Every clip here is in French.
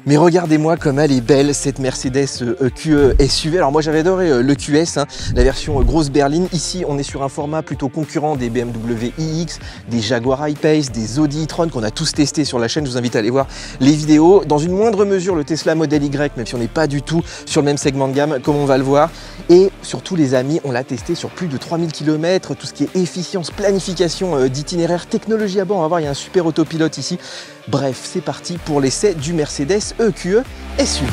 Mais regardez-moi comme elle est belle cette Mercedes QE SUV. Alors moi j'avais adoré le QS, la version grosse berline. Ici on est sur un format plutôt concurrent des BMW iX, des Jaguar I-Pace, des Audi e-tron qu'on a tous testés sur la chaîne. Je vous invite à aller voir les vidéos. Dans une moindre mesure le Tesla Model Y, même si on n'est pas du tout sur le même segment de gamme comme on va le voir. Et surtout les amis, on l'a testé sur plus de 3000 km, tout ce qui est efficience, planification d'itinéraire, technologie à bord. On va voir, il y a un super autopilote ici. Bref, c'est parti pour l'essai du Mercedes EQE SUV.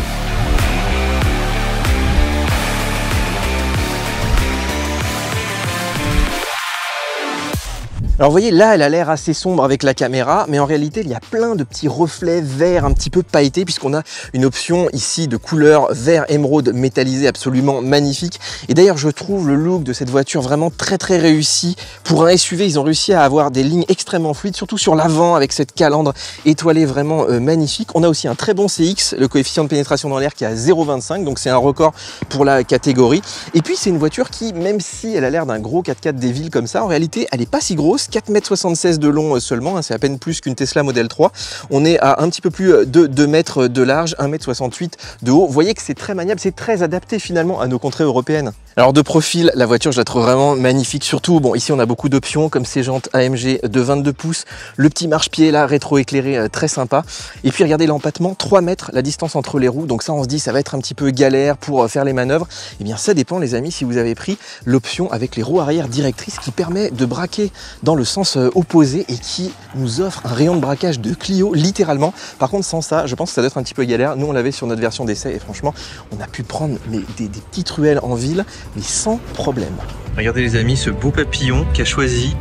Alors vous voyez, là elle a l'air assez sombre avec la caméra, mais en réalité il y a plein de petits reflets verts un petit peu pailletés, puisqu'on a une option ici de couleur vert émeraude métallisé absolument magnifique. Et d'ailleurs je trouve le look de cette voiture vraiment très réussi. Pour un SUV, ils ont réussi à avoir des lignes extrêmement fluides, surtout sur l'avant avec cette calandre étoilée vraiment magnifique. On a aussi un très bon CX, le coefficient de pénétration dans l'air qui est à 0,25, donc c'est un record pour la catégorie. Et puis c'est une voiture qui, même si elle a l'air d'un gros 4x4 des villes comme ça, en réalité elle n'est pas si grosse. 4,76 m de long seulement, c'est à peine plus qu'une Tesla Model 3. On est à un petit peu plus de 2 mètres de large, 1,68 m de haut. Vous voyez que c'est très maniable, c'est très adapté finalement à nos contrées européennes. Alors de profil, la voiture je la trouve vraiment magnifique, surtout bon ici on a beaucoup d'options comme ces jantes AMG de 22 pouces, le petit marchepied là rétro-éclairé très sympa. Et puis regardez l'empattement, 3 mètres la distance entre les roues, donc ça on se dit ça va être un petit peu galère pour faire les manœuvres. Et bien ça dépend les amis si vous avez pris l'option avec les roues arrière directrices qui permet de braquer dans le sens opposé et qui nous offre un rayon de braquage de Clio littéralement. Par contre sans ça je pense que ça doit être un petit peu galère. Nous on l'avait sur notre version d'essai et franchement on a pu prendre des petites ruelles en ville mais sans problème. Regardez les amis ce beau papillon qui a choisi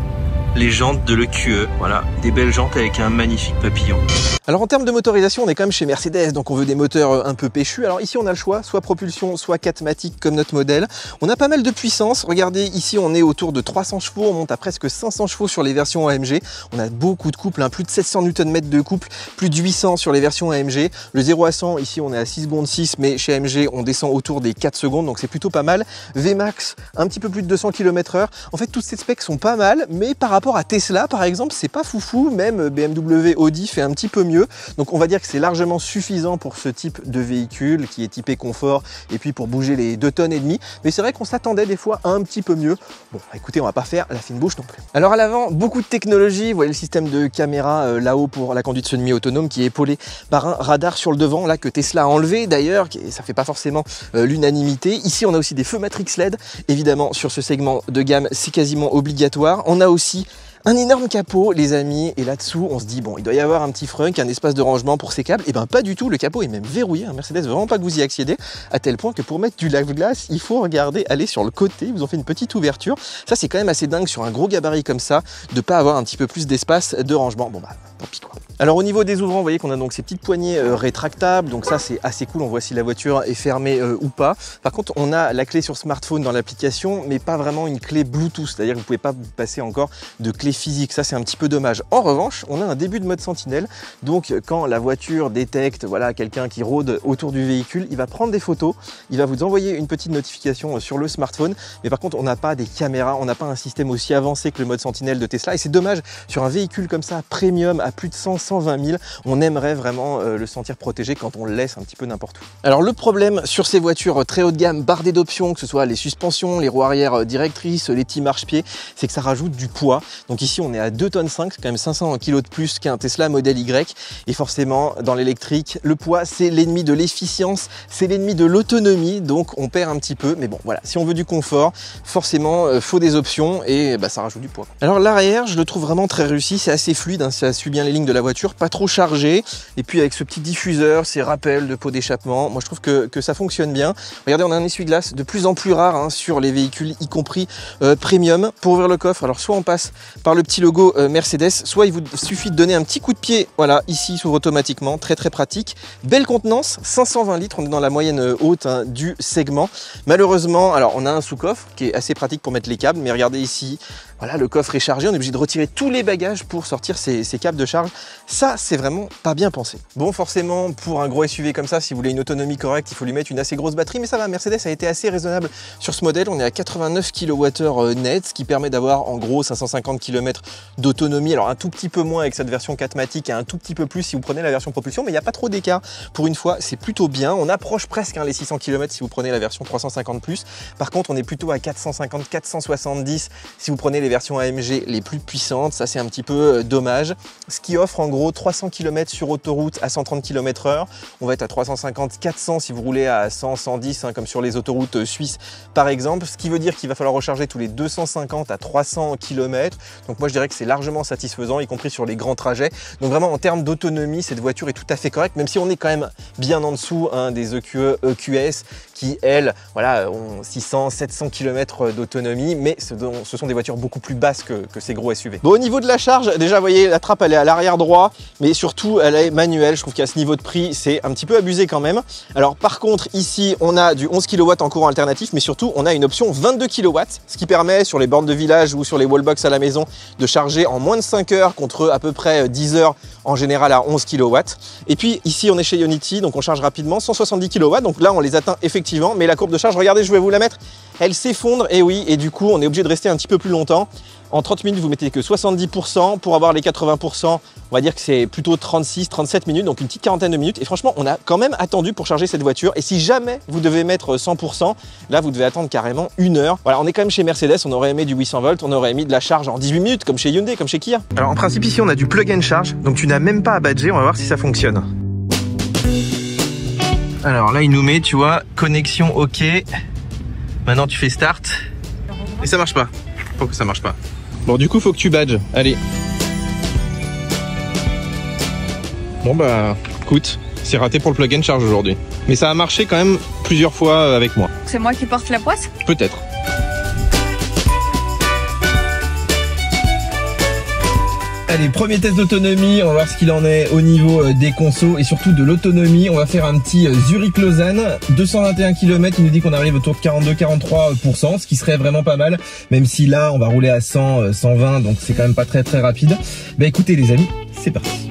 les jantes de l'EQE, voilà, des belles jantes avec un magnifique papillon. Alors en termes de motorisation, on est quand même chez Mercedes, donc on veut des moteurs un peu péchus. Alors ici on a le choix, soit propulsion, soit 4MATIC comme notre modèle. On a pas mal de puissance, regardez ici on est autour de 300 chevaux, on monte à presque 500 chevaux sur les versions AMG. On a beaucoup de couple, plus de 700 Nm de couple, plus de 800 sur les versions AMG. Le 0 à 100, ici on est à 6 secondes 6, mais chez AMG on descend autour des 4 secondes, donc c'est plutôt pas mal. VMAX, un petit peu plus de 200 km/h. En fait toutes ces specs sont pas mal, mais par rapport à Tesla par exemple c'est pas foufou, même BMW Audi fait un petit peu mieux, donc on va dire que c'est largement suffisant pour ce type de véhicule qui est typé confort et puis pour bouger les 2,5 tonnes, mais c'est vrai qu'on s'attendait des fois à un petit peu mieux. Bon écoutez, on va pas faire la fine bouche non plus. Alors à l'avant, beaucoup de technologie, vous voyez le système de caméra là-haut pour la conduite semi-autonome qui est épaulé par un radar sur le devant là que Tesla a enlevé d'ailleurs, ça fait pas forcément l'unanimité. Ici on a aussi des feux Matrix LED, évidemment sur ce segment de gamme c'est quasiment obligatoire. On a aussi un énorme capot les amis, et là-dessous on se dit bon il doit y avoir un petit frunk, un espace de rangement pour ces câbles. Et ben pas du tout, le capot est même verrouillé, Mercedes veut vraiment pas que vous y accédez, à tel point que pour mettre du lave-glace il faut regarder aller sur le côté, ils vous ont fait une petite ouverture. Ça c'est quand même assez dingue sur un gros gabarit comme ça de pas avoir un petit peu plus d'espace de rangement. Bon bah tant pis quoi. Alors au niveau des ouvrants, vous voyez qu'on a donc ces petites poignées rétractables, donc ça c'est assez cool, on voit si la voiture est fermée ou pas. Par contre on a la clé sur smartphone dans l'application, mais pas vraiment une clé Bluetooth, c'est-à-dire que vous pouvez pas passer encore de clé physique, ça c'est un petit peu dommage. En revanche on a un début de mode sentinelle, donc quand la voiture détecte voilà, quelqu'un qui rôde autour du véhicule, il va prendre des photos, il va vous envoyer une petite notification sur le smartphone, mais par contre on n'a pas des caméras, on n'a pas un système aussi avancé que le mode sentinelle de Tesla, et c'est dommage sur un véhicule comme ça premium à plus de 120 000, on aimerait vraiment le sentir protégé quand on le laisse un petit peu n'importe où. Alors le problème sur ces voitures très haut de gamme, bardées d'options, que ce soit les suspensions, les roues arrière directrices, les petits marchepieds, c'est que ça rajoute du poids. Donc ici on est à 2,5 tonnes, c'est quand même 500 kg de plus qu'un Tesla Model Y, et forcément dans l'électrique, le poids c'est l'ennemi de l'efficience, c'est l'ennemi de l'autonomie, donc on perd un petit peu, mais bon voilà, si on veut du confort, forcément faut des options, et bah, ça rajoute du poids. Alors l'arrière, je le trouve vraiment très réussi, c'est assez fluide, ça suit bien les lignes de la voiture, pas trop chargé, et puis avec ce petit diffuseur, ces rappels de pots d'échappement, moi je trouve que ça fonctionne bien. Regardez, on a un essuie-glace de plus en plus rare sur les véhicules, y compris premium. Pour ouvrir le coffre, alors soit on passe par le petit logo Mercedes, soit il vous suffit de donner un petit coup de pied, voilà, ici il s'ouvre automatiquement, très pratique. Belle contenance, 520 litres, on est dans la moyenne haute du segment. Malheureusement, alors on a un sous-coffre qui est assez pratique pour mettre les câbles, mais regardez ici, Voilà, le coffre est chargé, on est obligé de retirer tous les bagages pour sortir ces câbles de charge. Ça, c'est vraiment pas bien pensé. Bon, forcément, pour un gros SUV comme ça, si vous voulez une autonomie correcte, il faut lui mettre une assez grosse batterie, mais ça va, Mercedes a été assez raisonnable sur ce modèle. On est à 89 kWh net, ce qui permet d'avoir en gros 550 km d'autonomie. Alors un tout petit peu moins avec cette version 4MATIC et un tout petit peu plus si vous prenez la version propulsion, mais il n'y a pas trop d'écart. Pour une fois, c'est plutôt bien. On approche presque les 600 km si vous prenez la version 350+. Par contre, on est plutôt à 450, 470 si vous prenez les versions AMG les plus puissantes. Ça, c'est un petit peu dommage. Ce qui offre en gros 300 km sur autoroute à 130 km/h. On va être à 350, 400 si vous roulez à 100, 110 comme sur les autoroutes suisses par exemple. Ce qui veut dire qu'il va falloir recharger tous les 250 à 300 km. Donc moi, je dirais que c'est largement satisfaisant, y compris sur les grands trajets. Donc vraiment, en termes d'autonomie, cette voiture est tout à fait correcte, même si on est quand même bien en dessous des EQE, EQS qui, elles, voilà, ont 600, 700 km d'autonomie, mais ce sont des voitures beaucoup plus basses que ces gros SUV. Bon, au niveau de la charge, déjà, vous voyez, la trappe, elle est à l'arrière droit, mais surtout, elle est manuelle. Je trouve qu'à ce niveau de prix, c'est un petit peu abusé quand même. Alors, par contre, ici, on a du 11 kW en courant alternatif, mais surtout, on a une option 22 kW, ce qui permet, sur les bornes de village ou sur les wallbox à la maison, de charger en moins de 5 heures contre à peu près 10 heures en général à 11 kW. Et puis, ici, on est chez Ionity, donc on charge rapidement, 170 kW. Donc là, on les atteint effectivement, mais la courbe de charge, regardez, je vais vous la mettre, elle s'effondre, et oui, et du coup, on est obligé de rester un petit peu plus longtemps. En 30 minutes, vous mettez que 70%. Pour avoir les 80%, on va dire que c'est plutôt 36, 37 minutes, donc une petite quarantaine de minutes. Et franchement, on a quand même attendu pour charger cette voiture. Et si jamais vous devez mettre 100%, là, vous devez attendre carrément 1 heure. Voilà, on est quand même chez Mercedes, on aurait aimé du 800 volts, on aurait aimé de la charge en 18 minutes, comme chez Hyundai, comme chez Kia. Alors en principe, ici, on a du plug and charge, donc tu n'as même pas à badger, on va voir si ça fonctionne. Alors là, il nous met, tu vois, connexion OK. Maintenant, tu fais start. Et ça marche pas. Pourquoi ça marche pas? Bon, du coup, faut que tu badges. Allez. Bon, bah, écoute, c'est raté pour le plug and charge aujourd'hui. Mais ça a marché quand même plusieurs fois avec moi. C'est moi qui porte la poisse? Peut-être. Allez, premier test d'autonomie, on va voir ce qu'il en est au niveau des consos et surtout de l'autonomie. On va faire un petit Zurich-Lausanne, 221 km, il nous dit qu'on arrive autour de 42-43%, ce qui serait vraiment pas mal, même si là on va rouler à 100, 120, donc c'est quand même pas très rapide. Bah écoutez les amis, c'est parti.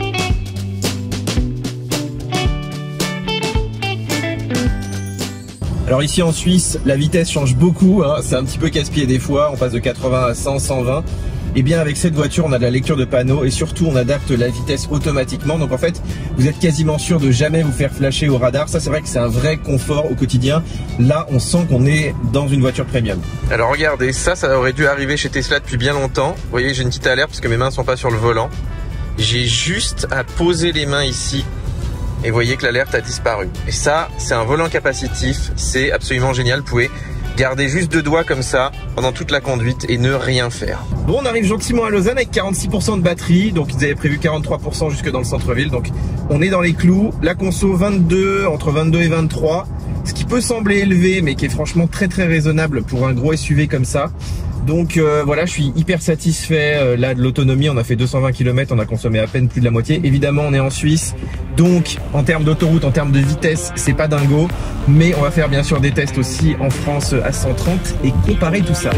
Alors ici en Suisse, la vitesse change beaucoup, hein. C'est un petit peu casse-pied des fois, on passe de 80 à 100, 120. Et bien avec cette voiture, on a de la lecture de panneaux et surtout on adapte la vitesse automatiquement. Donc en fait, vous êtes quasiment sûr de jamais vous faire flasher au radar. Ça, c'est vrai que c'est un vrai confort au quotidien. Là, on sent qu'on est dans une voiture premium. Alors regardez, ça aurait dû arriver chez Tesla depuis bien longtemps. Vous voyez, j'ai une petite alerte parce que mes mains ne sont pas sur le volant. J'ai juste à poser les mains ici. Et vous voyez que l'alerte a disparu. Et ça, c'est un volant capacitif. C'est absolument génial. Vous pouvez garder juste 2 doigts comme ça pendant toute la conduite et ne rien faire. Bon, on arrive gentiment à Lausanne avec 46% de batterie. Donc ils avaient prévu 43% jusque dans le centre-ville. Donc on est dans les clous. La conso 22, entre 22 et 23. Ce qui peut sembler élevé mais qui est franchement très raisonnable pour un gros SUV comme ça. Donc voilà, je suis hyper satisfait là de l'autonomie. On a fait 220 km, on a consommé à peine plus de la moitié. Évidemment, on est en Suisse, donc en termes d'autoroute, en termes de vitesse, c'est pas dingo. Mais on va faire bien sûr des tests aussi en France à 130 et comparer tout ça.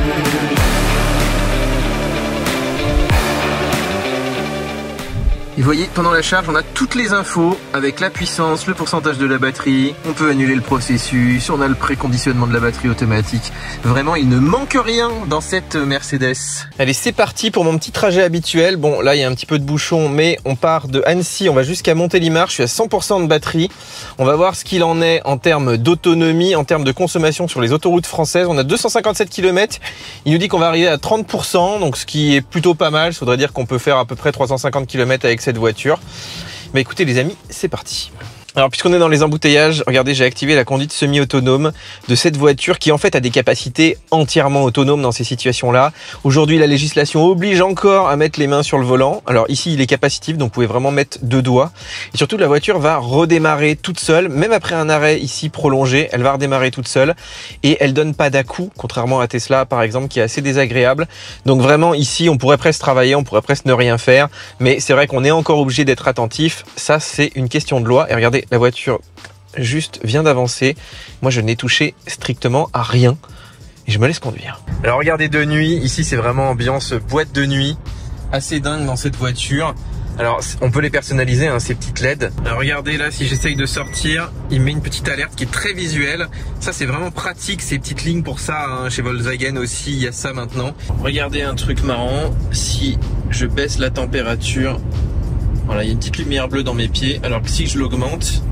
Et vous voyez, pendant la charge, on a toutes les infos avec la puissance, le pourcentage de la batterie, on peut annuler le processus, on a le préconditionnement de la batterie automatique. Vraiment, il ne manque rien dans cette Mercedes. Allez, c'est parti pour mon petit trajet habituel. Bon, là, il y a un petit peu de bouchon, mais on part de Annecy, on va jusqu'à Montélimar. Je suis à 100% de batterie. On va voir ce qu'il en est en termes d'autonomie, en termes de consommation sur les autoroutes françaises. On a 257 km. Il nous dit qu'on va arriver à 30%, donc ce qui est plutôt pas mal. Ça voudrait dire qu'on peut faire à peu près 350 km avec cette voiture. Mais écoutez les amis, c'est parti. Alors puisqu'on est dans les embouteillages, regardez, j'ai activé la conduite semi-autonome de cette voiture qui en fait a des capacités entièrement autonomes dans ces situations-là. Aujourd'hui, la législation oblige encore à mettre les mains sur le volant. Alors ici, il est capacitif, donc vous pouvez vraiment mettre 2 doigts. Et surtout, la voiture va redémarrer toute seule, même après un arrêt ici prolongé, elle va redémarrer toute seule et elle donne pas d'à-coup, contrairement à Tesla par exemple, qui est assez désagréable. Donc vraiment ici, on pourrait presque travailler, on pourrait presque ne rien faire, mais c'est vrai qu'on est encore obligé d'être attentif. Ça, c'est une question de loi. Et regardez, la voiture juste vient d'avancer. Moi, je n'ai touché strictement à rien. et je me laisse conduire. Alors regardez de nuit, ici c'est vraiment ambiance boîte de nuit, assez dingue dans cette voiture. Alors on peut les personnaliser, hein, ces petites LED. Alors regardez là, si j'essaye de sortir, il met une petite alerte qui est très visuelle. Ça c'est vraiment pratique, ces petites lignes pour ça, hein. Chez Volkswagen aussi il y a ça maintenant. Regardez un truc marrant, si je baisse la température, voilà, il y a une petite lumière bleue dans mes pieds, alors que si je l'augmente,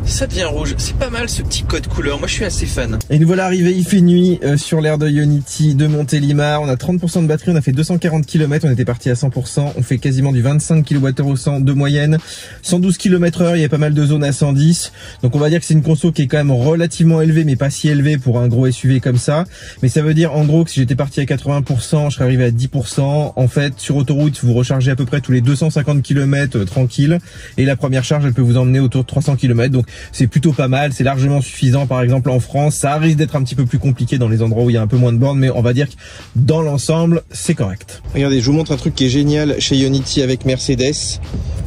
ça devient rouge. C'est pas mal ce petit code couleur, moi je suis assez fan. Et nous voilà arrivés, il fait nuit sur l'aire de Ionity de Montélimar. On a 30% de batterie, on a fait 240 km, on était parti à 100%, on fait quasiment du 25 kWh au 100 de moyenne, 112 km/h, il y a pas mal de zones à 110. Donc on va dire que c'est une conso qui est quand même relativement élevée, mais pas si élevée pour un gros SUV comme ça. Mais ça veut dire en gros que si j'étais parti à 80%, je serais arrivé à 10%. En fait, sur autoroute, vous rechargez à peu près tous les 250 km tranquille. Et la première charge, elle peut vous emmener autour de 300 km. Donc c'est plutôt pas mal, c'est largement suffisant. Par exemple en France, ça risque d'être un petit peu plus compliqué dans les endroits où il y a un peu moins de bornes, mais on va dire que dans l'ensemble c'est correct. Regardez, je vous montre un truc qui est génial chez Ionity avec Mercedes.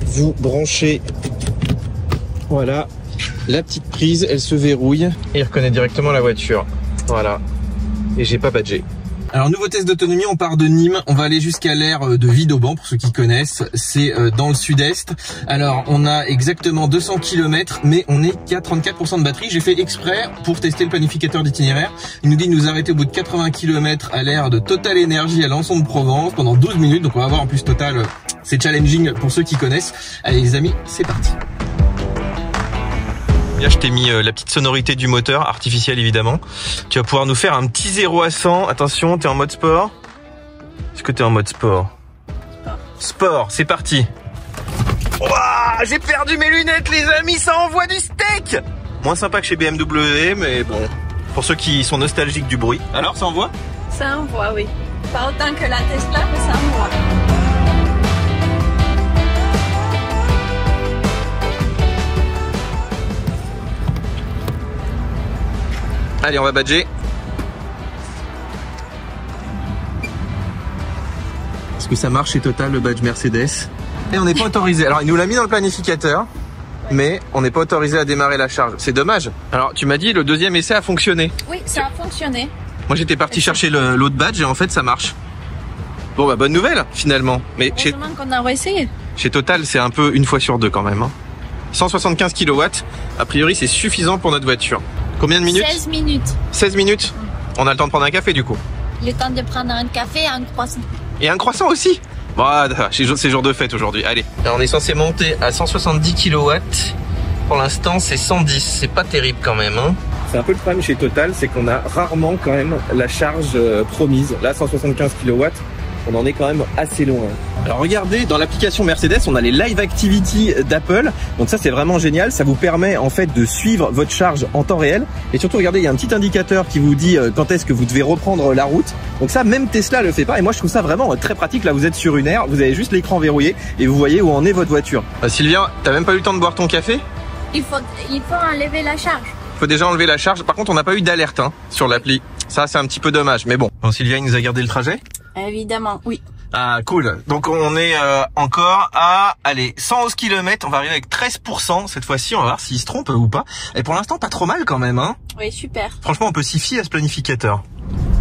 Vous branchez, voilà, la petite prise, elle se verrouille et il reconnaît directement la voiture. Voilà, et j'ai pas badgé. Alors nouveau test d'autonomie, on part de Nîmes, on va aller jusqu'à l'aire de Vidauban pour ceux qui connaissent, c'est dans le sud-est. Alors on a exactement 200 km mais on est qu'à 34% de batterie. J'ai fait exprès pour tester le planificateur d'itinéraire. Il nous dit de nous arrêter au bout de 80 km à l'aire de Total Énergie à Lançon de Provence pendant 12 minutes. Donc on va voir en plus Total, c'est challenging pour ceux qui connaissent. Allez les amis, c'est parti. Là, je t'ai mis la petite sonorité du moteur, artificielle évidemment. Tu vas pouvoir nous faire un petit 0 à 100. Attention, t'es en mode sport? Est-ce que t'es en mode sport? Sport, c'est parti. Ouah, j'ai perdu mes lunettes les amis, ça envoie du steak. Moins sympa que chez BMW, mais bon, pour ceux qui sont nostalgiques du bruit. Alors, ça envoie? Ça envoie, oui. Pas autant que la Tesla, mais ça envoie. Allez, on va badger. Est-ce que ça marche chez Total, le badge Mercedes? Et on n'est pas autorisé. Alors, il nous l'a mis dans le planificateur, mais on n'est pas autorisé à démarrer la charge. C'est dommage. Alors, tu m'as dit, le deuxième essai a fonctionné. Oui, ça a fonctionné. Moi, j'étais parti chercher l'autre badge et en fait, ça marche. Bon, bah, bonne nouvelle, finalement. Mais heureusement qu'on a essayé. Chez Total, c'est un peu une fois sur deux quand même. Hein. 175 kW, a priori, c'est suffisant pour notre voiture. Combien de minutes? 16 minutes. 16 minutes? On a le temps de prendre un café du coup. Le temps de prendre un café et un croissant. Et un croissant aussi? Bon, c'est jour de fête aujourd'hui, allez. Là, on est censé monter à 170 kW. Pour l'instant, c'est 110. C'est pas terrible quand même. Hein. C'est un peu le problème chez Total, c'est qu'on a rarement quand même la charge promise. Là, 175 kW. On en est quand même assez loin. Alors regardez, dans l'application Mercedes, on a les Live Activity d'Apple. Donc ça, c'est vraiment génial. Ça vous permet en fait de suivre votre charge en temps réel. Et surtout, regardez, il y a un petit indicateur qui vous dit quand est-ce que vous devez reprendre la route. Donc ça, même Tesla le fait pas. Et moi, je trouve ça vraiment très pratique. Là, vous êtes sur une aire, vous avez juste l'écran verrouillé et vous voyez où en est votre voiture. Sylvia, t'as même pas eu le temps de boire ton café? Il faut enlever la charge. Il faut déjà enlever la charge. Par contre, on n'a pas eu d'alerte hein, sur l'appli. Ça, c'est un petit peu dommage. Mais bon. Bon, Sylvia, il nous a gardé le trajet? Évidemment, oui. Ah cool, donc on est encore à, allez, 111 km, on va arriver avec 13% cette fois-ci, on va voir s'il se trompe ou pas. Et pour l'instant pas trop mal quand même hein. Oui, super. Franchement on peut s'y fier à ce planificateur.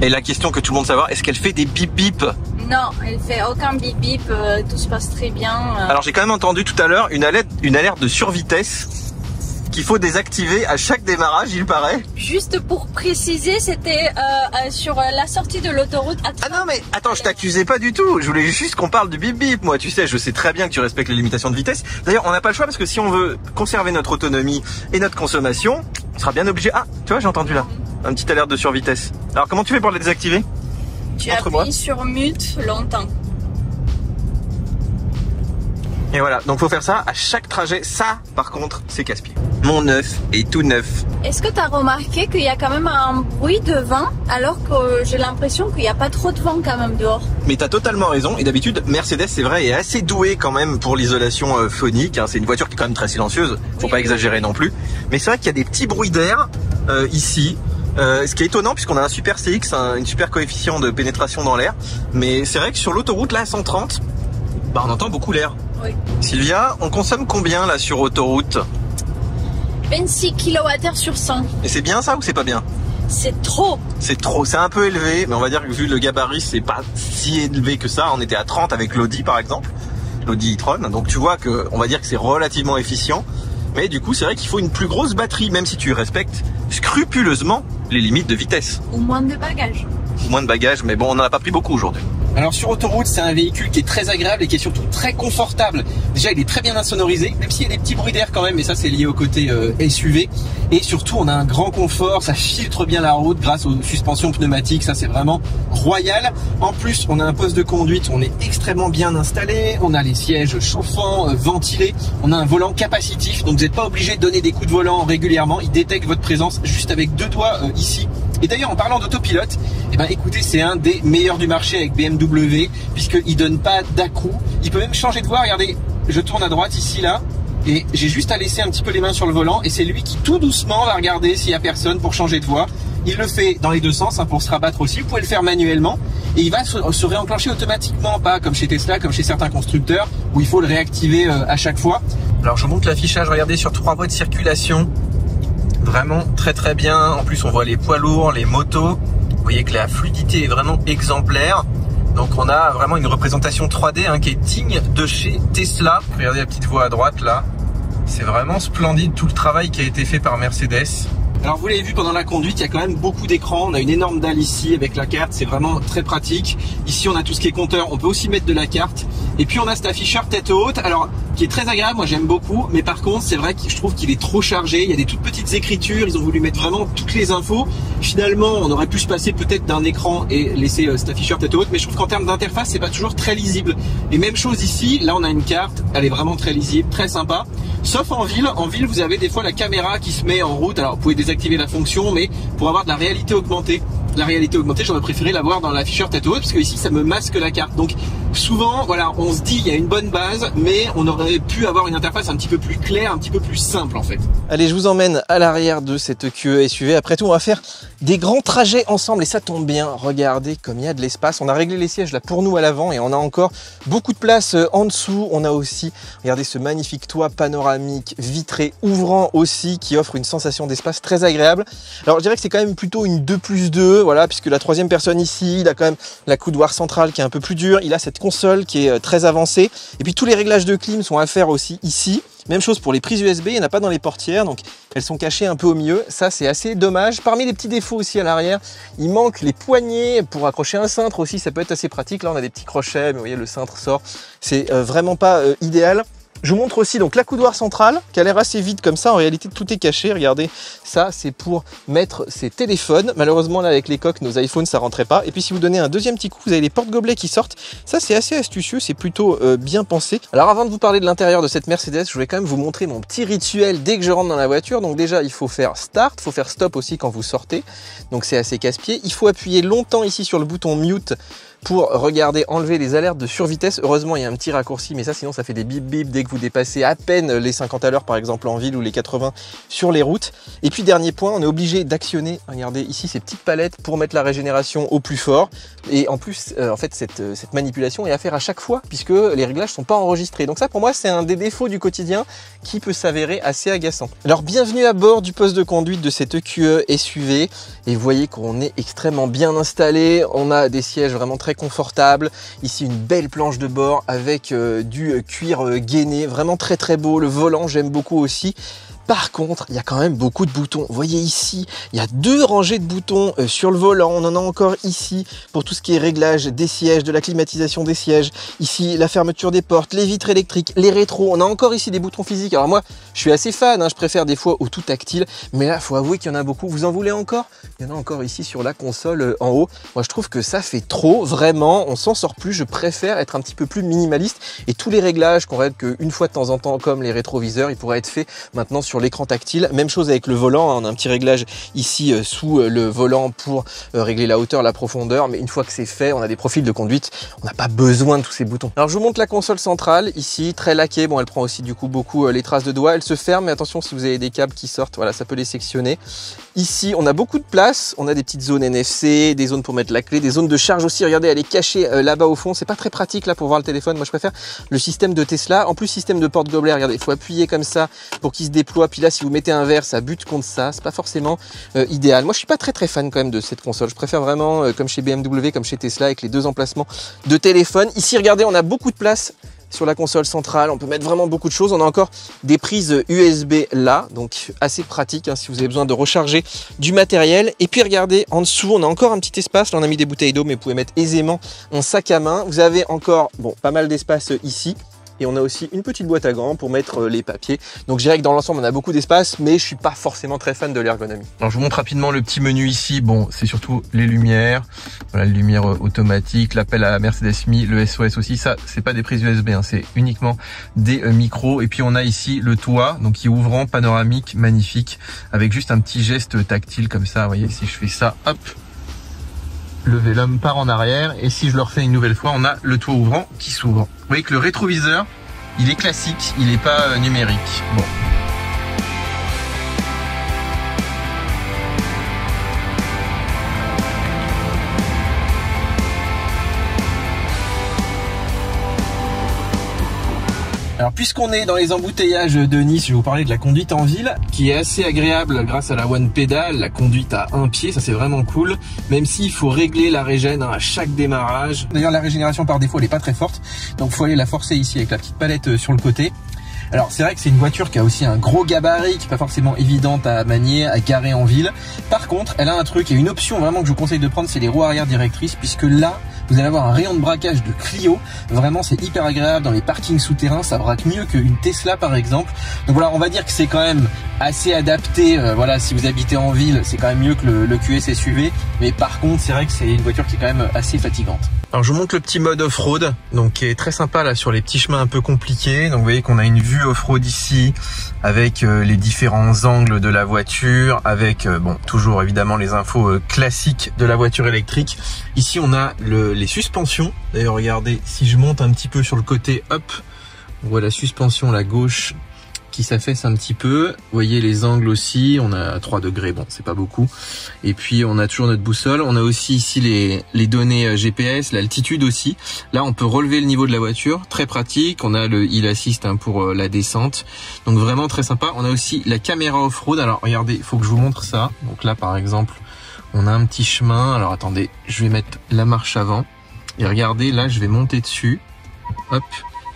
Et la question que tout le monde veut savoir, est-ce qu'elle fait des bip bip? Non, elle fait aucun bip bip, tout se passe très bien. Alors j'ai quand même entendu tout à l'heure une alerte de survitesse qu'il faut désactiver à chaque démarrage, il paraît. Juste pour préciser, c'était sur la sortie de l'autoroute. Ah non mais attends, je t'accusais pas du tout. Je voulais juste qu'on parle du bip bip. Moi, tu sais, je sais très bien que tu respectes les limitations de vitesse. D'ailleurs, on n'a pas le choix parce que si on veut conserver notre autonomie et notre consommation, on sera bien obligé. Ah, tu vois, j'ai entendu là, un petit alerte de survitesse. Alors, comment tu fais pour la désactiver? Tu appuies sur mute longtemps. Et voilà, donc faut faire ça à chaque trajet. Ça, par contre, c'est casse-pied. Mon neuf est tout neuf. Est-ce que tu as remarqué qu'il y a quand même un bruit de vent alors que j'ai l'impression qu'il n'y a pas trop de vent quand même dehors? Mais t'as totalement raison. Et d'habitude, Mercedes, c'est vrai, est assez doué quand même pour l'isolation phonique. Hein. C'est une voiture qui est quand même très silencieuse. Faut pas exagérer non plus. Mais c'est vrai qu'il y a des petits bruits d'air ici. Ce qui est étonnant puisqu'on a un super CX, une super coefficient de pénétration dans l'air. Mais c'est vrai que sur l'autoroute, là, à 130, bah, on entend beaucoup l'air. Oui. Sylvia, on consomme combien là sur autoroute? 26 kWh sur 100. Et c'est bien ça ou c'est pas bien? c'est trop. C'est trop, c'est un peu élevé, mais on va dire que vu le gabarit, c'est pas si élevé que ça. On était à 30 avec l'Audi par exemple, l'Audi e-tron. Donc tu vois que, on va dire que c'est relativement efficient. Mais du coup, c'est vrai qu'il faut une plus grosse batterie, même si tu respectes scrupuleusement les limites de vitesse. Ou moins de bagages. Moins de bagages, mais bon, on n'en a pas pris beaucoup aujourd'hui. Alors sur autoroute, c'est un véhicule qui est très agréable et qui est surtout très confortable. Déjà, il est très bien insonorisé, même s'il y a des petits bruits d'air quand même, mais ça c'est lié au côté SUV. Et surtout, on a un grand confort, ça filtre bien la route grâce aux suspensions pneumatiques, ça c'est vraiment royal. En plus, on a un poste de conduite, on est extrêmement bien installé, on a les sièges chauffants, ventilés, on a un volant capacitif, donc vous n'êtes pas obligé de donner des coups de volant régulièrement, il détecte votre présence juste avec 2 doigts ici. Et d'ailleurs, en parlant d'autopilote, eh ben, écoutez, c'est un des meilleurs du marché avec BMW, puisqu'il donne pas d'à-coup. Il peut même changer de voie. Regardez, je tourne à droite ici, là, et j'ai juste à laisser un petit peu les mains sur le volant, et c'est lui qui tout doucement va regarder s'il y a personne pour changer de voie. Il le fait dans les deux sens, hein, pour se rabattre aussi. Vous pouvez le faire manuellement, et il va se réenclencher automatiquement, pas comme chez Tesla, comme chez certains constructeurs, où il faut le réactiver à chaque fois. Alors, je vous montre l'affichage, regardez, sur 3 voies de circulation. Vraiment très très bien. En plus, on voit les poids lourds, les motos. Vous voyez que la fluidité est vraiment exemplaire. Donc on a vraiment une représentation 3D hein, qui est digne de chez Tesla. Regardez la petite voie à droite là. C'est vraiment splendide tout le travail qui a été fait par Mercedes. Alors vous l'avez vu pendant la conduite, il y a quand même beaucoup d'écrans. On a une énorme dalle ici avec la carte, c'est vraiment très pratique. Ici on a tout ce qui est compteur, on peut aussi mettre de la carte. Et puis on a cet afficheur tête haute, alors qui est très agréable, moi j'aime beaucoup. Mais par contre c'est vrai que je trouve qu'il est trop chargé. Il y a des toutes petites écritures, ils ont voulu mettre vraiment toutes les infos. Finalement on aurait pu se passer peut-être d'un écran et laisser cet afficheur tête haute. Mais je trouve qu'en termes d'interface c'est pas toujours très lisible. Et même chose ici, là on a une carte, elle est vraiment très lisible, très sympa. Sauf en ville vous avez des fois la caméra qui se met en route. Alors vous pouvez désactiver la fonction, mais pour avoir de la réalité augmentée. La réalité augmentée, j'aurais préféré l'avoir dans l'afficheur tête haute parce que ici ça me masque la carte. Donc souvent, voilà, on se dit il y a une bonne base, mais on aurait pu avoir une interface un petit peu plus claire, un petit peu plus simple en fait. Allez, je vous emmène à l'arrière de cette QE SUV. Après tout, on va faire des grands trajets ensemble et ça tombe bien. Regardez comme il y a de l'espace. On a réglé les sièges là pour nous à l'avant et on a encore beaucoup de place en dessous. On a aussi, regardez ce magnifique toit panoramique vitré ouvrant aussi qui offre une sensation d'espace très agréable. Alors je dirais que c'est quand même plutôt une 2+2, voilà, puisque la troisième personne ici, il a quand même la coudoir centrale qui est un peu plus dure. Il a cette console qui est très avancée. Et puis tous les réglages de clim sont à faire aussi ici. Même chose pour les prises USB, il n'y en a pas dans les portières, donc elles sont cachées un peu au milieu. Ça, c'est assez dommage. Parmi les petits défauts aussi à l'arrière, il manque les poignées pour accrocher un cintre aussi. Ça peut être assez pratique. Là, on a des petits crochets, mais vous voyez, le cintre sort. C'est vraiment pas idéal. Je vous montre aussi donc la coudoir centrale qui a l'air assez vide comme ça. En réalité, tout est caché. Regardez, ça c'est pour mettre ses téléphones. Malheureusement, là avec les coques, nos iPhones, ça rentrait pas. Et puis si vous donnez un deuxième petit coup, vous avez les porte-gobelets qui sortent. Ça c'est assez astucieux, c'est plutôt bien pensé. Alors avant de vous parler de l'intérieur de cette Mercedes, je voulais quand même vous montrer mon petit rituel dès que je rentre dans la voiture. Donc déjà, il faut faire start, il faut faire stop aussi quand vous sortez. Donc c'est assez casse-pied. Il faut appuyer longtemps ici sur le bouton mute pour regarder, enlever les alertes de survitesse. Heureusement, il y a un petit raccourci, mais ça, sinon, ça fait des bip bip dès que vous dépassez à peine les 50 à l'heure, par exemple, en ville ou les 80 sur les routes. Et puis, dernier point, on est obligé d'actionner, regardez ici, ces petites palettes pour mettre la régénération au plus fort. Et en plus, en fait, cette manipulation est à faire à chaque fois, puisque les réglages sont pas enregistrés. Donc ça, pour moi, c'est un des défauts du quotidien qui peut s'avérer assez agaçant. Alors, bienvenue à bord du poste de conduite de cette QE SUV. Et vous voyez qu'on est extrêmement bien installé. On a des sièges vraiment très confortable. Ici une belle planche de bord avec du cuir gainé, vraiment très très beau. Le volant j'aime beaucoup aussi. Par contre, il y a quand même beaucoup de boutons. Vous voyez ici, il y a 2 rangées de boutons sur le volant. On en a encore ici pour tout ce qui est réglage des sièges, de la climatisation des sièges. Ici, la fermeture des portes, les vitres électriques, les rétros. On a encore ici des boutons physiques. Alors moi, je suis assez fan, hein, je préfère des fois au tout tactile. Mais là, il faut avouer qu'il y en a beaucoup. Vous en voulez encore? Il y en a encore ici sur la console en haut. Moi, je trouve que ça fait trop. Vraiment, on s'en sort plus. Je préfère être un petit peu plus minimaliste. Et tous les réglages qu'on règle qu'une fois de temps en temps, comme les rétroviseurs, ils pourraient être faits maintenant sur l'écran tactile. Même chose avec le volant, on a un petit réglage ici sous le volant pour régler la hauteur, la profondeur, mais une fois que c'est fait, on a des profils de conduite, on n'a pas besoin de tous ces boutons. Alors je vous montre la console centrale ici, très laquée. Bon, elle prend aussi du coup beaucoup les traces de doigts, elle se ferme, mais attention si vous avez des câbles qui sortent, voilà, ça peut les sectionner. Ici on a beaucoup de place, on a des petites zones NFC, des zones pour mettre la clé, des zones de charge aussi. Regardez, elle est cachée là-bas au fond, c'est pas très pratique là pour voir le téléphone. Moi je préfère le système de Tesla. En plus, système de porte-gobelet, regardez, il faut appuyer comme ça pour qu'il se déploie Puis là, si vous mettez un verre, ça bute contre ça. C'est pas forcément idéal. Moi, je suis pas très fan quand même de cette console. Je préfère vraiment, comme chez BMW, comme chez Tesla, avec les deux emplacements de téléphone. Ici, regardez, on a beaucoup de place sur la console centrale, on peut mettre vraiment beaucoup de choses. On a encore des prises USB là, donc assez pratique hein, si vous avez besoin de recharger du matériel. Et puis regardez, en dessous, on a encore un petit espace. Là, on a mis des bouteilles d'eau, mais vous pouvez mettre aisément un sac à main. Vous avez encore pas mal d'espace ici. Et on a aussi une petite boîte à gants pour mettre les papiers. Donc je dirais que dans l'ensemble, on a beaucoup d'espace, mais je suis pas forcément très fan de l'ergonomie. Alors je vous montre rapidement le petit menu ici. Bon, c'est surtout les lumières. Voilà, les lumières automatiques, l'appel à Mercedes-Me, le SOS aussi. Ça, c'est pas des prises USB, hein, c'est uniquement des micros. Et puis on a ici le toit, donc qui est ouvrant, panoramique, magnifique, avec juste un petit geste tactile comme ça. Vous voyez, si je fais ça, hop, le Vélum part en arrière, et si je le refais une nouvelle fois, on a le toit ouvrant qui s'ouvre. Vous voyez que le rétroviseur, il est classique, il n'est pas numérique. Bon. Alors puisqu'on est dans les embouteillages de Nice, je vais vous parler de la conduite en ville, qui est assez agréable grâce à la One Pedal, la conduite à un pied, ça c'est vraiment cool, même s'il faut régler la régène à chaque démarrage. D'ailleurs la régénération par défaut elle est pas très forte, donc il faut aller la forcer ici avec la petite palette sur le côté. Alors c'est vrai que c'est une voiture qui a aussi un gros gabarit, qui n'est pas forcément évidente à manier, à garer en ville. Par contre, elle a un truc et une option vraiment que je vous conseille de prendre, c'est les roues arrière directrices, puisque là, vous allez avoir un rayon de braquage de Clio. Vraiment, c'est hyper agréable dans les parkings souterrains. Ça braque mieux qu'une Tesla, par exemple. Donc voilà, on va dire que c'est quand même assez adapté. Voilà, si vous habitez en ville, c'est quand même mieux que le QS SUV. Mais par contre, c'est vrai que c'est une voiture qui est quand même assez fatigante. Alors, je vous montre le petit mode off-road, donc qui est très sympa là sur les petits chemins un peu compliqués. Donc, vous voyez qu'on a une vue off-road ici avec les différents angles de la voiture, avec toujours évidemment les infos classiques de la voiture électrique. Ici, on a les suspensions. D'ailleurs, regardez, si je monte un petit peu sur le côté, hop, on voit la suspension la gauche qui s'affaisse un petit peu. Vous voyez les angles aussi, on a 3 degrés, bon c'est pas beaucoup. Et puis on a toujours notre boussole, on a aussi ici les données GPS, l'altitude aussi. Là on peut relever le niveau de la voiture, très pratique. On a le Hill Assist pour la descente, donc vraiment très sympa. On a aussi la caméra off-road. Alors regardez, il faut que je vous montre ça. Donc là par exemple, on a un petit chemin. Alors attendez, je vais mettre la marche avant. Et regardez, là je vais monter dessus. Hop,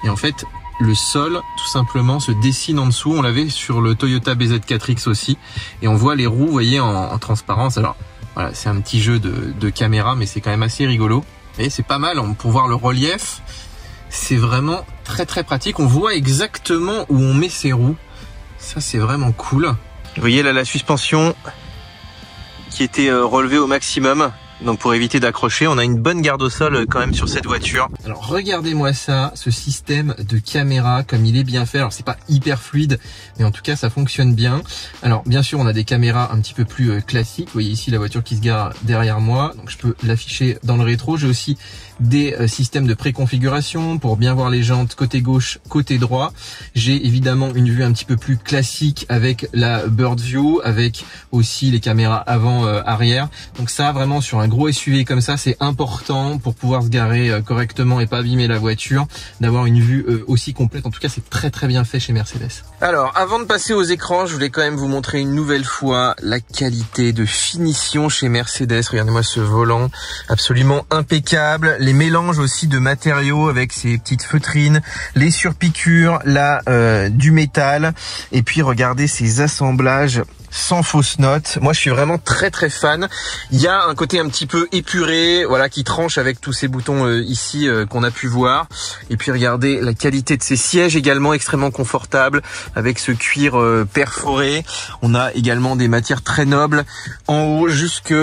et en fait, le sol tout simplement se dessine en dessous. On l'avait sur le Toyota BZ4X aussi, et on voit les roues, vous voyez, en transparence. Alors voilà, c'est un petit jeu de caméra, mais c'est quand même assez rigolo et c'est pas mal pour voir le relief. C'est vraiment très pratique, on voit exactement où on met ses roues, ça c'est vraiment cool. Vous voyez là la suspension qui était relevée au maximum. Donc pour éviter d'accrocher, on a une bonne garde au sol quand même sur cette voiture. Alors regardez-moi ça, ce système de caméra comme il est bien fait. Alors c'est pas hyper fluide, mais en tout cas ça fonctionne bien. Alors bien sûr on a des caméras un petit peu plus classiques. Vous voyez ici la voiture qui se gare derrière moi, donc je peux l'afficher dans le rétro. J'ai aussi des systèmes de préconfiguration pour bien voir les jantes côté gauche, côté droit. J'ai évidemment une vue un petit peu plus classique avec la Bird View, avec aussi les caméras avant, arrière. Donc ça vraiment sur un gros SUV comme ça, c'est important pour pouvoir se garer correctement et pas abîmer la voiture, d'avoir une vue aussi complète. En tout cas, c'est très bien fait chez Mercedes. Alors, avant de passer aux écrans, je voulais quand même vous montrer une nouvelle fois la qualité de finition chez Mercedes. Regardez-moi ce volant, absolument impeccable. Les mélanges aussi de matériaux avec ces petites feutrines, les surpiqûres, là, du métal. Et puis, regardez ces assemblages sans fausse note. Moi je suis vraiment très fan. Il y a un côté un petit peu épuré, voilà, qui tranche avec tous ces boutons ici qu'on a pu voir. Et puis regardez la qualité de ces sièges également extrêmement confortables avec ce cuir perforé. On a également des matières très nobles en haut jusque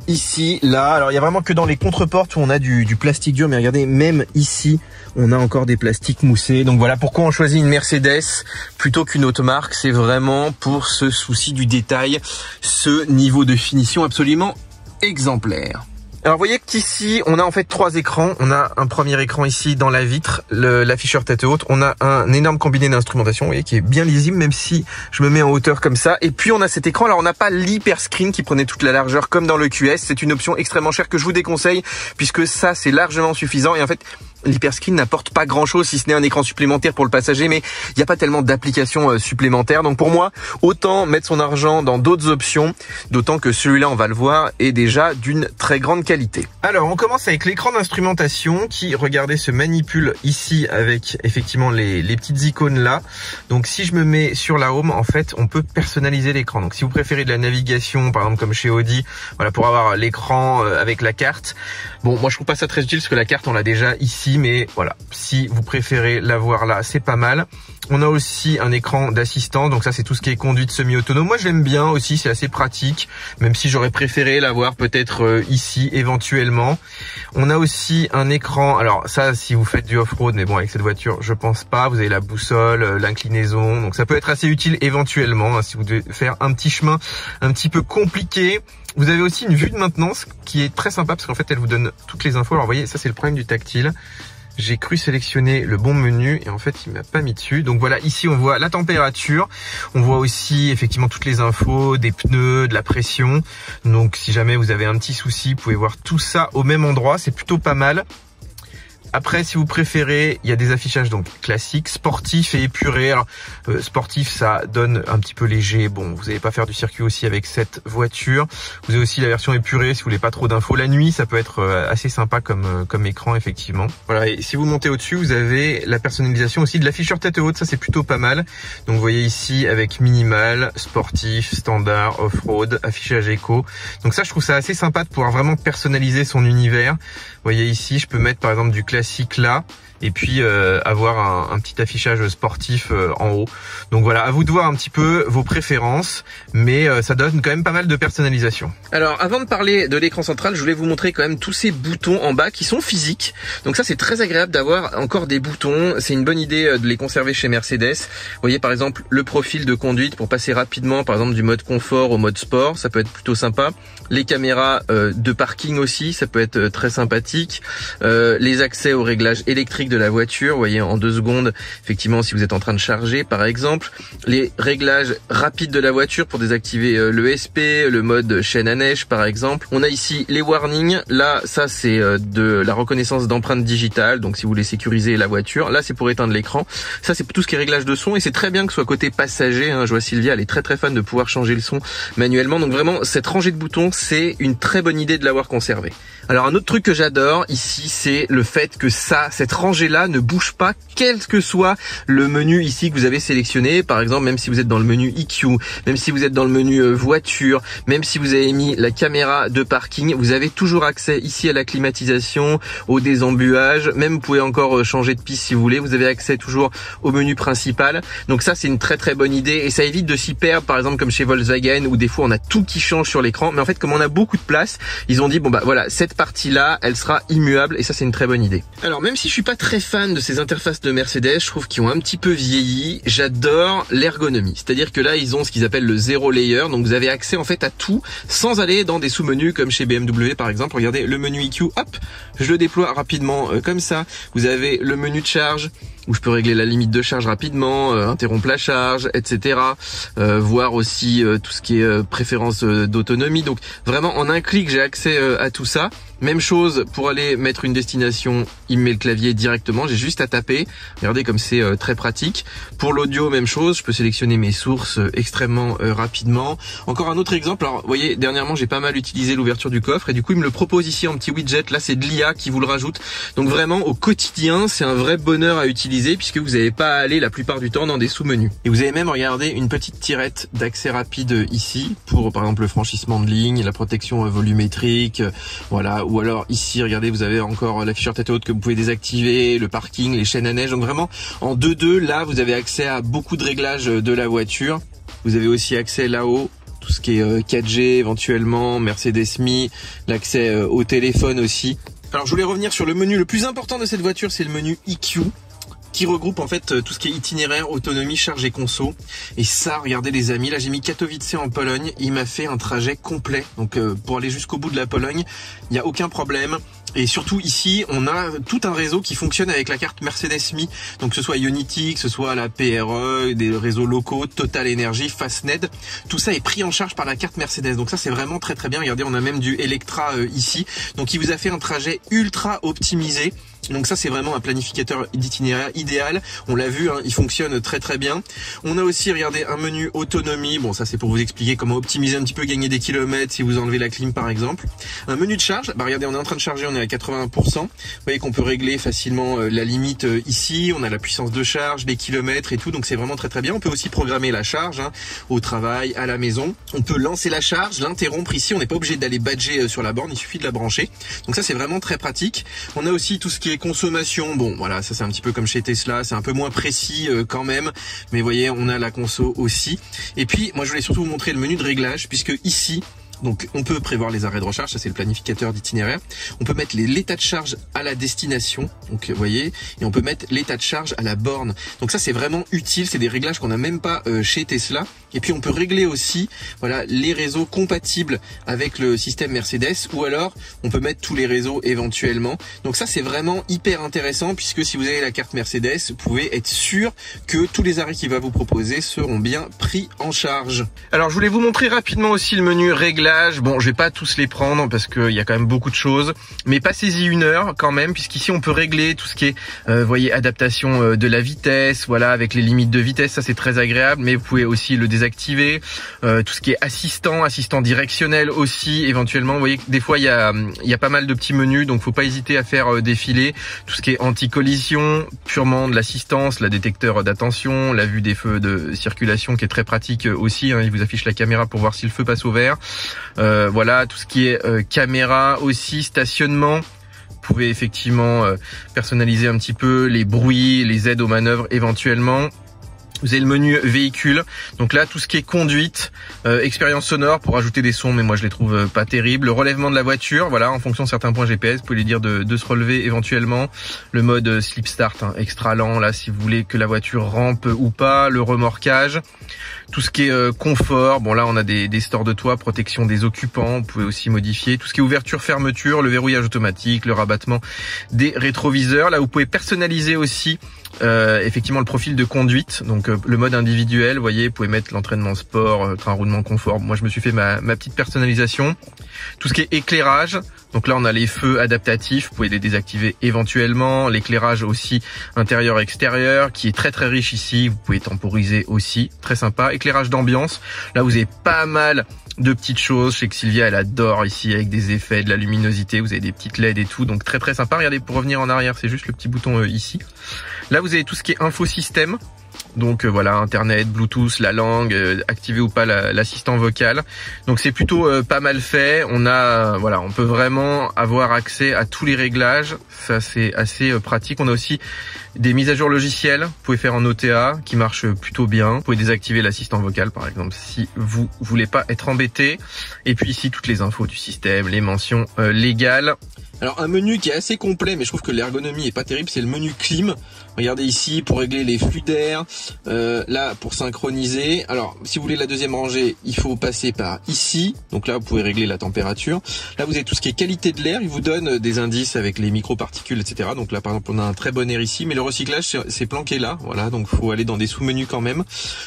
ici, là. Alors il y a vraiment que dans les contreportes où on a du plastique dur, mais regardez, même ici on a encore des plastiques moussés. Donc voilà pourquoi on choisit une Mercedes plutôt qu'une autre marque. C'est vraiment pour ce souci du détail, ce niveau de finition absolument exemplaire. Alors vous voyez qu'ici on a en fait 3 écrans. On a un premier écran ici dans la vitre, l'afficheur tête haute. On a un énorme combiné d'instrumentation, vous voyez, qui est bien lisible même si je me mets en hauteur comme ça. Et puis on a cet écran. Alors on n'a pas l'hyper screen qui prenait toute la largeur comme dans le QS. C'est une option extrêmement chère que je vous déconseille puisque ça c'est largement suffisant. Et en fait l'hyperscreen n'apporte pas grand chose si ce n'est un écran supplémentaire pour le passager, mais il n'y a pas tellement d'applications supplémentaires. Donc pour moi, autant mettre son argent dans d'autres options, d'autant que celui-là, on va le voir, est déjà d'une très grande qualité. Alors on commence avec l'écran d'instrumentation qui, regardez, se manipule ici avec effectivement les petites icônes là. Donc si je me mets sur la home, en fait, on peut personnaliser l'écran. Donc si vous préférez de la navigation, par exemple comme chez Audi, voilà, pour avoir l'écran avec la carte. Bon, moi je trouve pas ça très utile parce que la carte on l'a déjà ici, mais voilà, si vous préférez l'avoir là, c'est pas mal. On a aussi un écran d'assistance, donc ça c'est tout ce qui est conduite semi-autonome. Moi je l'aime bien aussi, c'est assez pratique, même si j'aurais préféré l'avoir peut-être ici éventuellement. On a aussi un écran, alors ça si vous faites du off-road, mais bon avec cette voiture je pense pas, vous avez la boussole, l'inclinaison, donc ça peut être assez utile éventuellement hein, si vous devez faire un petit chemin un petit peu compliqué. Vous avez aussi une vue de maintenance qui est très sympa parce qu'en fait elle vous donne toutes les infos. Alors vous voyez, ça c'est le problème du tactile. J'ai cru sélectionner le bon menu et en fait il m'a pas mis dessus. Donc voilà, ici on voit la température, on voit aussi effectivement toutes les infos, des pneus, de la pression. Donc si jamais vous avez un petit souci, vous pouvez voir tout ça au même endroit, c'est plutôt pas mal. Après, si vous préférez, il y a des affichages donc classiques, sportifs et épurés. Alors, sportif, ça donne un petit peu léger. Bon, vous n'allez pas faire du circuit aussi avec cette voiture. Vous avez aussi la version épurée si vous voulez pas trop d'infos. La nuit, ça peut être assez sympa comme écran, effectivement. Voilà, et si vous montez au-dessus, vous avez la personnalisation aussi de l'afficheur tête haute. Ça, c'est plutôt pas mal. Donc, vous voyez ici avec minimal, sportif, standard, off-road, affichage éco. Donc ça, je trouve ça assez sympa de pouvoir vraiment personnaliser son univers. Vous voyez ici, je peux mettre par exemple du classique là et puis avoir un petit affichage sportif en haut. Donc voilà, à vous de voir un petit peu vos préférences, mais ça donne quand même pas mal de personnalisation. Alors avant de parler de l'écran central, je voulais vous montrer quand même tous ces boutons en bas qui sont physiques. Donc ça c'est très agréable d'avoir encore des boutons, c'est une bonne idée de les conserver chez Mercedes. Vous voyez par exemple le profil de conduite pour passer rapidement par exemple du mode confort au mode sport, ça peut être plutôt sympa. Les caméras de parking aussi, ça peut être très sympathique. Les accès au réglage électrique de la voiture, vous voyez en 2 secondes, effectivement si vous êtes en train de charger par exemple. Les réglages rapides de la voiture pour désactiver l'ESP, le mode chaîne à neige par exemple. On a ici les warnings, là ça c'est de la reconnaissance d'empreintes digitales, donc si vous voulez sécuriser la voiture, là c'est pour éteindre l'écran. Ça c'est tout ce qui est réglage de son et c'est très bien que ce soit côté passager, hein. Je vois Sylvia, elle est très fan de pouvoir changer le son manuellement, donc vraiment cette rangée de boutons c'est une très bonne idée de l'avoir conservé. Alors un autre truc que j'adore ici, c'est le fait que cette rangée-là ne bouge pas, quel que soit le menu ici que vous avez sélectionné. Par exemple, même si vous êtes dans le menu EQ, même si vous êtes dans le menu voiture, même si vous avez mis la caméra de parking, vous avez toujours accès ici à la climatisation, au désembuage. Même vous pouvez encore changer de piste si vous voulez. Vous avez accès toujours au menu principal. Donc ça, c'est une très bonne idée et ça évite de s'y perdre. Par exemple, comme chez Volkswagen où des fois on a tout qui change sur l'écran. Mais en fait, comme on a beaucoup de place, ils ont dit bon bah voilà, cette partie-là, elle sera immuable et ça c'est une très bonne idée. Alors même si je suis pas très fan de ces interfaces de Mercedes, je trouve qu'ils ont un petit peu vieilli, j'adore l'ergonomie. C'est-à-dire que là, ils ont ce qu'ils appellent le zéro layer, donc vous avez accès en fait à tout sans aller dans des sous-menus comme chez BMW par exemple. Regardez le menu EQ, hop, je le déploie rapidement comme ça. Vous avez le menu de charge où je peux régler la limite de charge rapidement, interrompre la charge, etc. Voir aussi tout ce qui est préférence d'autonomie. Donc vraiment en un clic, j'ai accès à tout ça. Même chose pour aller mettre une destination, il me met le clavier directement, j'ai juste à taper. Regardez comme c'est très pratique. Pour l'audio, même chose, je peux sélectionner mes sources extrêmement rapidement. Encore un autre exemple, alors vous voyez, dernièrement j'ai pas mal utilisé l'ouverture du coffre et du coup il me le propose ici en petit widget. Là c'est de l'IA qui vous le rajoute. Donc vraiment au quotidien, c'est un vrai bonheur à utiliser puisque vous n'avez pas à aller la plupart du temps dans des sous-menus. Et vous avez même, regardé, une petite tirette d'accès rapide ici pour par exemple le franchissement de ligne, la protection volumétrique, voilà. Ou alors ici, regardez, vous avez encore l'afficheur tête haute que vous pouvez désactiver, le parking, les chaînes à neige. Donc vraiment, en 2.2, là, vous avez accès à beaucoup de réglages de la voiture. Vous avez aussi accès là-haut, tout ce qui est 4G éventuellement, Mercedes Me, l'accès au téléphone aussi. Alors je voulais revenir sur le menu le plus important de cette voiture, c'est le menu EQ. Qui regroupe en fait tout ce qui est itinéraire, autonomie, charge et conso. Et ça, regardez les amis, là j'ai mis Katowice en Pologne, il m'a fait un trajet complet. Donc pour aller jusqu'au bout de la Pologne, il n'y a aucun problème. Et surtout ici, on a tout un réseau qui fonctionne avec la carte Mercedes Me. Donc que ce soit Ionity, que ce soit la PRE, des réseaux locaux, Total Energy, Fastned. Tout ça est pris en charge par la carte Mercedes. Donc ça c'est vraiment très bien. Regardez, on a même du Electra ici. Donc il vous a fait un trajet ultra optimisé. Donc ça c'est vraiment un planificateur d'itinéraire idéal. On l'a vu, hein, il fonctionne très très bien. On a aussi, regardez, un menu autonomie. Bon, ça c'est pour vous expliquer comment optimiser un petit peu, gagner des kilomètres si vous enlevez la clim par exemple. Un menu de charge. Bah regardez, on est en train de charger, on est à 80%. Vous voyez qu'on peut régler facilement la limite ici. On a la puissance de charge, les kilomètres et tout. Donc c'est vraiment très très bien. On peut aussi programmer la charge hein, au travail, à la maison. On peut lancer la charge, l'interrompre ici. On n'est pas obligé d'aller badger sur la borne. Il suffit de la brancher. Donc ça c'est vraiment très pratique. On a aussi tout ce qui est consommation, bon voilà, ça c'est un petit peu comme chez Tesla, c'est un peu moins précis quand même, mais vous voyez on a la conso aussi. Et puis moi je voulais surtout vous montrer le menu de réglage, puisque ici donc on peut prévoir les arrêts de recharge, ça c'est le planificateur d'itinéraire. On peut mettre l'état de charge à la destination, donc vous voyez, et on peut mettre l'état de charge à la borne. Donc ça c'est vraiment utile, c'est des réglages qu'on n'a même pas chez Tesla. Et puis on peut régler aussi voilà les réseaux compatibles avec le système Mercedes, ou alors on peut mettre tous les réseaux éventuellement. Donc ça c'est vraiment hyper intéressant, puisque si vous avez la carte Mercedes, vous pouvez être sûr que tous les arrêts qu'il va vous proposer seront bien pris en charge. Alors je voulais vous montrer rapidement aussi le menu réglage. Bon, je vais pas tous les prendre parce qu'il y a quand même beaucoup de choses, mais passez-y une heure quand même, puisqu'ici on peut régler tout ce qui est vous voyez, adaptation de la vitesse, voilà, avec les limites de vitesse, ça c'est très agréable, mais vous pouvez aussi le désactiver. Tout ce qui est assistant directionnel aussi éventuellement. Vous voyez que des fois il y a pas mal de petits menus, donc faut pas hésiter à faire défiler tout ce qui est anti-collision, purement de l'assistance, la détecteur d'attention, la vue des feux de circulation qui est très pratique aussi, hein, il vous affiche la caméra pour voir si le feu passe au vert. Voilà, tout ce qui est caméra aussi, stationnement. Vous pouvez effectivement personnaliser un petit peu les bruits, les aides aux manœuvres éventuellement. Vous avez le menu véhicule, donc là tout ce qui est conduite, expérience sonore pour ajouter des sons, mais moi je les trouve pas terribles. Le relèvement de la voiture, voilà, en fonction de certains points GPS, vous pouvez lui dire de se relever éventuellement. Le mode sleep start, hein, extra lent, là si vous voulez que la voiture rampe ou pas. Le remorquage, tout ce qui est confort, bon là on a des stores de toit, protection des occupants, vous pouvez aussi modifier tout ce qui est ouverture, fermeture, le verrouillage automatique, le rabattement des rétroviseurs. Là vous pouvez personnaliser aussi effectivement le profil de conduite, donc le mode individuel, vous voyez, vous pouvez mettre l'entraînement sport, train roulement confort. Moi je me suis fait ma petite personnalisation. Tout ce qui est éclairage, donc là on a les feux adaptatifs, vous pouvez les désactiver éventuellement. L'éclairage aussi intérieur extérieur qui est très très riche ici, vous pouvez temporiser aussi, très sympa. Éclairage d'ambiance, là vous avez pas mal de petites choses. Je sais que Sylvia elle adore ici avec des effets, de la luminosité, vous avez des petites LED et tout, donc très très sympa. Regardez, pour revenir en arrière, c'est juste le petit bouton ici. Là vous avez tout ce qui est infosystème, donc voilà, internet, bluetooth, la langue, activer ou pas l'assistant vocal. Donc c'est plutôt pas mal fait. On a voilà, on peut vraiment avoir accès à tous les réglages, ça c'est assez pratique. On a aussi des mises à jour logicielles, vous pouvez faire en OTA qui marche plutôt bien. Vous pouvez désactiver l'assistant vocal par exemple si vous voulez pas être embêté. Et puis ici toutes les infos du système, les mentions légales. Alors un menu qui est assez complet, mais je trouve que l'ergonomie est pas terrible, c'est le menu clim. Regardez ici pour régler les flux d'air, là pour synchroniser. Alors si vous voulez la deuxième rangée, il faut passer par ici. Donc là vous pouvez régler la température. Là vous avez tout ce qui est qualité de l'air, il vous donne des indices avec les microparticules, etc. Donc là par exemple on a un très bon air ici, mais le recyclage c'est planqué là. Voilà, donc faut aller dans des sous-menus quand même.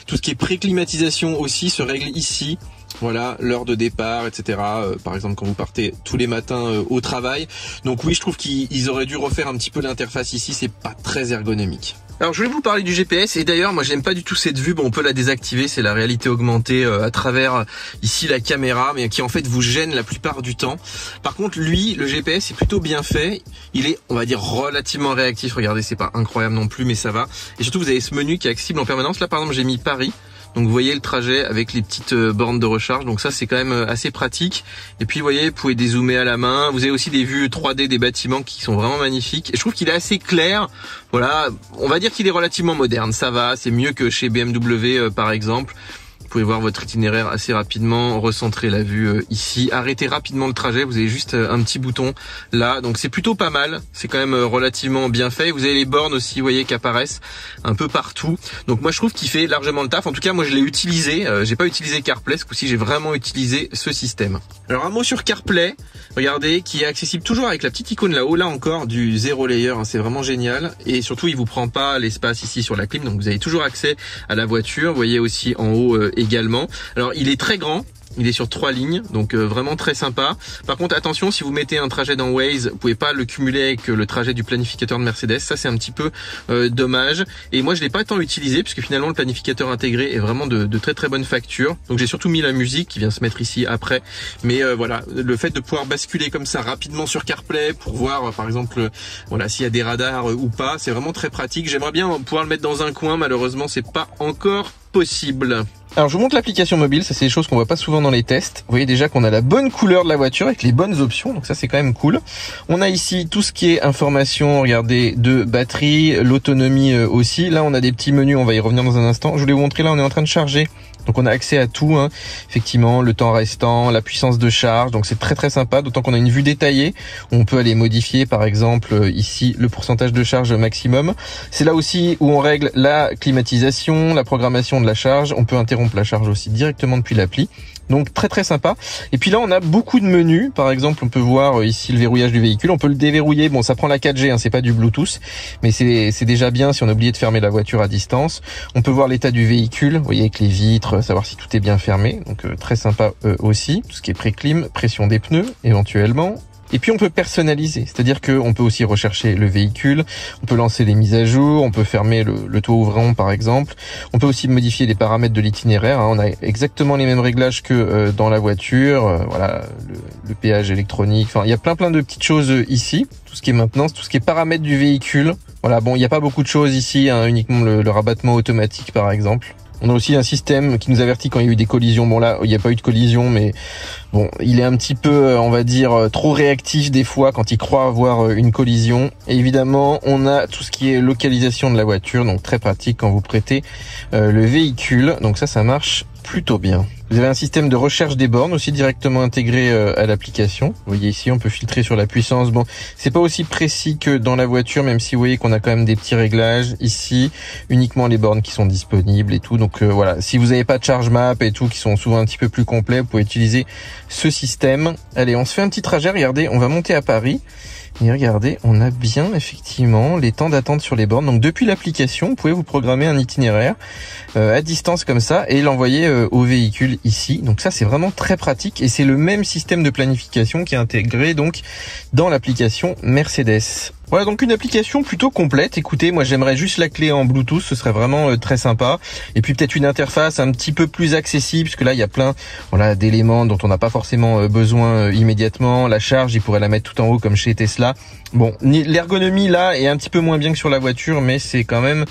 Tout ce qui est pré-climatisation aussi se règle ici. Voilà, l'heure de départ, etc. Par exemple, quand vous partez tous les matins au travail. Donc oui, je trouve qu'ils auraient dû refaire un petit peu l'interface ici. C'est pas très ergonomique. Alors je voulais vous parler du GPS, et d'ailleurs moi j'aime pas du tout cette vue. Bon, on peut la désactiver, c'est la réalité augmentée à travers ici la caméra, mais qui en fait vous gêne la plupart du temps. Par contre lui, le GPS est plutôt bien fait. Il est, on va dire, relativement réactif. Regardez, c'est pas incroyable non plus, mais ça va. Et surtout vous avez ce menu qui est accessible en permanence. Là par exemple j'ai mis Paris. Donc vous voyez le trajet avec les petites bornes de recharge, donc ça c'est quand même assez pratique. Et puis vous voyez, vous pouvez dézoomer à la main. Vous avez aussi des vues 3D des bâtiments qui sont vraiment magnifiques. Et je trouve qu'il est assez clair. Voilà, on va dire qu'il est relativement moderne, ça va, c'est mieux que chez BMW par exemple. Vous pouvez voir votre itinéraire assez rapidement, recentrer la vue ici, arrêter rapidement le trajet, vous avez juste un petit bouton là, donc c'est plutôt pas mal, c'est quand même relativement bien fait. Vous avez les bornes aussi, vous voyez, qui apparaissent un peu partout, donc moi je trouve qu'il fait largement le taf. En tout cas moi je l'ai utilisé, j'ai pas utilisé CarPlay, ce coup-ci j'ai vraiment utilisé ce système. Alors un mot sur CarPlay, regardez, qui est accessible toujours avec la petite icône là-haut, là encore du 0 layer, hein, c'est vraiment génial, et surtout il vous prend pas l'espace ici sur la clim, donc vous avez toujours accès à la voiture. Vous voyez aussi en haut également. Alors il est très grand, Il est sur 3 lignes, donc vraiment très sympa. Par contre, attention, si vous mettez un trajet dans Waze, vous pouvez pas le cumuler avec le trajet du planificateur de Mercedes. Ça, c'est un petit peu dommage. Et moi, je l'ai pas tant utilisé puisque finalement, le planificateur intégré est vraiment de très très bonne facture. Donc, j'ai surtout mis la musique qui vient se mettre ici après. Mais voilà, le fait de pouvoir basculer comme ça rapidement sur CarPlay pour voir, par exemple, voilà, s'il y a des radars ou pas, c'est vraiment très pratique. J'aimerais bien pouvoir le mettre dans un coin. Malheureusement, c'est pas encore possible. Alors je vous montre l'application mobile, ça c'est des choses qu'on voit pas souvent dans les tests. Vous voyez déjà qu'on a la bonne couleur de la voiture avec les bonnes options, donc ça c'est quand même cool. On a ici tout ce qui est information, regardez, de batterie, l'autonomie aussi. Là on a des petits menus, on va y revenir dans un instant. Je voulais vous montrer, là on est en train de charger. Donc on a accès à tout, hein. Effectivement, le temps restant, la puissance de charge, donc c'est très très sympa, d'autant qu'on a une vue détaillée, où on peut aller modifier par exemple ici le pourcentage de charge maximum. C'est là aussi où on règle la climatisation, la programmation de la charge, on peut interrompre la charge aussi directement depuis l'appli. Donc très très sympa. Et puis là on a beaucoup de menus. Par exemple on peut voir ici le verrouillage du véhicule. On peut le déverrouiller. Bon ça prend la 4G, hein, c'est pas du Bluetooth, mais c'est déjà bien si on a oublié de fermer la voiture à distance. On peut voir l'état du véhicule, vous voyez avec les vitres, savoir si tout est bien fermé. Donc très sympa aussi. Tout ce qui est pré-clim, pression des pneus éventuellement. Et puis on peut personnaliser, c'est-à-dire qu'on peut aussi rechercher le véhicule, on peut lancer les mises à jour, on peut fermer le toit ouvrant par exemple, on peut aussi modifier les paramètres de l'itinéraire, hein. On a exactement les mêmes réglages que dans la voiture, voilà, le péage électronique, enfin il y a plein de petites choses ici, tout ce qui est maintenance, tout ce qui est paramètres du véhicule. Voilà, bon il n'y a pas beaucoup de choses ici, hein, uniquement le rabattement automatique par exemple. On a aussi un système qui nous avertit quand il y a eu des collisions. Bon là, il n'y a pas eu de collision, mais bon, il est un petit peu, on va dire, trop réactif des fois quand il croit avoir une collision. Et évidemment, on a tout ce qui est localisation de la voiture, donc très pratique quand vous prêtez le véhicule. Donc ça marche plutôt bien. Vous avez un système de recherche des bornes aussi directement intégré à l'application. Vous voyez ici, on peut filtrer sur la puissance. Bon, c'est pas aussi précis que dans la voiture, même si vous voyez qu'on a quand même des petits réglages ici, uniquement les bornes qui sont disponibles et tout. Donc voilà, si vous n'avez pas de charge map et tout, qui sont souvent un petit peu plus complets, vous pouvez utiliser ce système. Allez, on se fait un petit trajet. Regardez, on va monter à Paris. Et regardez, on a bien effectivement les temps d'attente sur les bornes. Donc depuis l'application, vous pouvez vous programmer un itinéraire à distance comme ça et l'envoyer au véhicule ici. Donc ça c'est vraiment très pratique et c'est le même système de planification qui est intégré donc dans l'application Mercedes. Voilà donc une application plutôt complète. Écoutez, moi j'aimerais juste la clé en Bluetooth, ce serait vraiment très sympa. Et puis peut-être une interface un petit peu plus accessible, parce que là il y a plein d'éléments dont on n'a pas forcément besoin immédiatement. La charge, il pourrait la mettre tout en haut comme chez Tesla. Bon, l'ergonomie là est un petit peu moins bien que sur la voiture, mais c'est quand même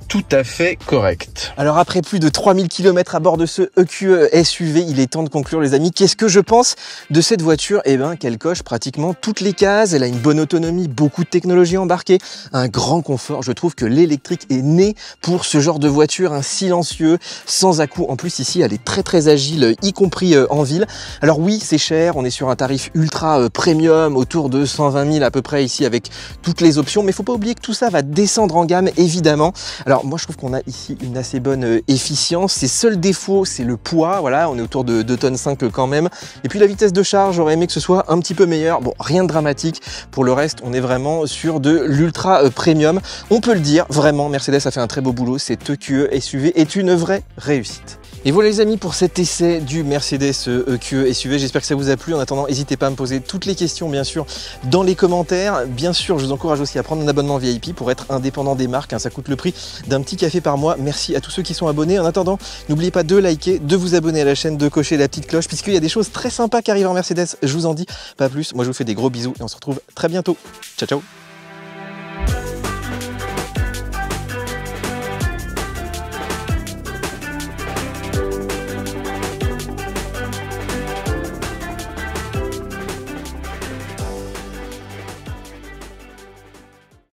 tout à fait correct. Alors après plus de 3000 km à bord de ce EQE SUV, il est temps de conclure les amis. Qu'est-ce que je pense de cette voiture? Eh bien qu'elle coche pratiquement toutes les cases, elle a une bonne autonomie, beaucoup de technologies embarquées, un grand confort. Je trouve que l'électrique est née pour ce genre de voiture, un silencieux, sans à-coups. En plus ici elle est très agile, y compris en ville. Alors oui c'est cher, on est sur un tarif ultra premium, autour de 120 000 à peu près ici avec toutes les options, mais il faut pas oublier que tout ça va descendre en gamme évidemment. Alors moi je trouve qu'on a ici une assez bonne efficience. Ses seuls défauts c'est le poids, voilà, on est autour de 2,5 tonnes quand même. Et puis la vitesse de charge, j'aurais aimé que ce soit un petit peu meilleur. Bon, rien de dramatique. Pour le reste, on est vraiment sur de l'ultra premium. On peut le dire, vraiment, Mercedes a fait un très beau boulot. Cet EQE SUV est une vraie réussite. Et voilà les amis pour cet essai du Mercedes EQE SUV, j'espère que ça vous a plu. En attendant, n'hésitez pas à me poser toutes les questions bien sûr dans les commentaires. Bien sûr, je vous encourage aussi à prendre un abonnement VIP pour être indépendant des marques, hein, ça coûte le prix d'un petit café par mois. Merci à tous ceux qui sont abonnés. En attendant, n'oubliez pas de liker, de vous abonner à la chaîne, de cocher la petite cloche puisqu'il y a des choses très sympas qui arrivent en Mercedes, je vous en dis pas plus. Moi je vous fais des gros bisous et on se retrouve très bientôt. Ciao ciao.